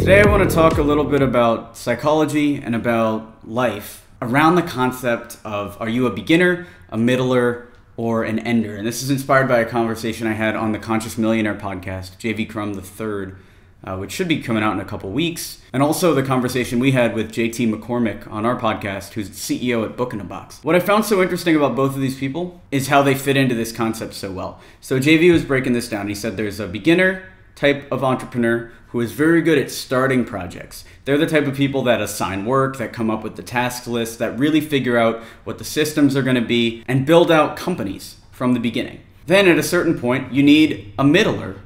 Today I want to talk a little bit about psychology and about life around the concept of, are you a beginner, a middler, or an ender? And this is inspired by a conversation I had on the Conscious Millionaire podcast, J.V. Crum III, which should be coming out in a couple weeks. And also the conversation we had with J.T. McCormick on our podcast, who's CEO at Book in a Box. What I found so interesting about both of these people is how they fit into this concept so well. So J.V. was breaking this down. He said there's a beginner type of entrepreneur who is very good at starting projects. They're the type of people that assign work, that come up with the task list, that really figure out what the systems are going to be and build out companies from the beginning. Then at a certain point, you need a middler.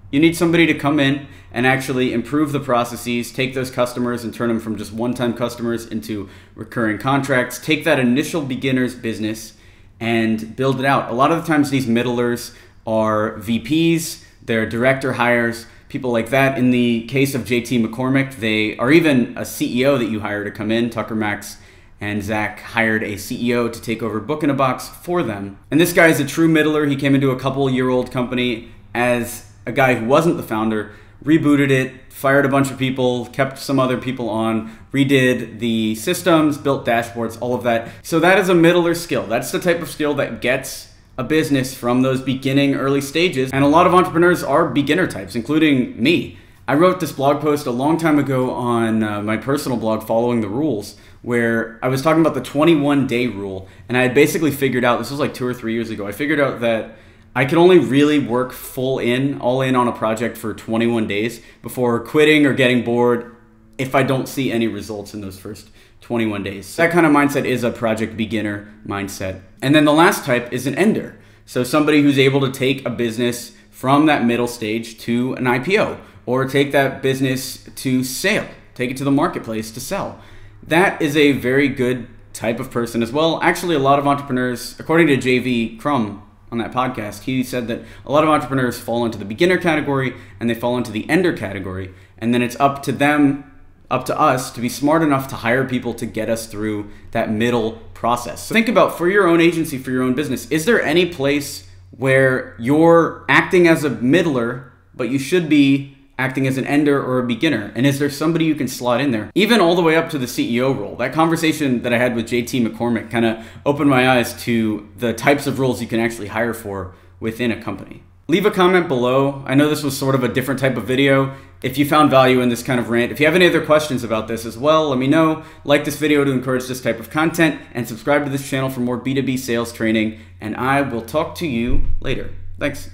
You need somebody to come in and actually improve the processes, take those customers and turn them from just one-time customers into recurring contracts, take that initial beginner's business and build it out. A lot of the times these middlers are VPs, they're director hires, people like that. In the case of JT McCormick, they are even a CEO that you hire to come in. Tucker Max and Zach hired a CEO to take over Book in a Box for them. And this guy is a true middler. He came into a couple-year-old company as a guy who wasn't the founder, rebooted it, fired a bunch of people, kept some other people on, redid the systems, built dashboards, all of that. So that is a middler skill. That's the type of skill that gets a business from those beginning early stages. And a lot of entrepreneurs are beginner types, including me. I wrote this blog post a long time ago on my personal blog, Following the Rules, where I was talking about the 21-day rule. And I had basically figured out, this was like 2 or 3 years ago, I figured out that I could only really work all in on a project for 21 days before quitting or getting bored if I don't see any results in those first 21 days. That kind of mindset is a project beginner mindset. And then the last type is an ender. So somebody who's able to take a business from that middle stage to an IPO, or take that business to sale, take it to the marketplace to sell. That is a very good type of person as well. Actually, a lot of entrepreneurs, according to J.V. Crum on that podcast, he said that a lot of entrepreneurs fall into the beginner category and they fall into the ender category. And then it's up to them, up to us, to be smart enough to hire people to get us through that middle process. So think about, for your own agency, for your own business, is there any place where you're acting as a middler, but you should be acting as an ender or a beginner? And is there somebody you can slot in there? Even all the way up to the CEO role. That conversation that I had with JT McCormick kind of opened my eyes to the types of roles you can actually hire for within a company. Leave a comment below. I know this was sort of a different type of video. If you found value in this kind of rant, if you have any other questions about this as well, let me know. Like this video to encourage this type of content, and subscribe to this channel for more B2B sales training, and I will talk to you later. Thanks.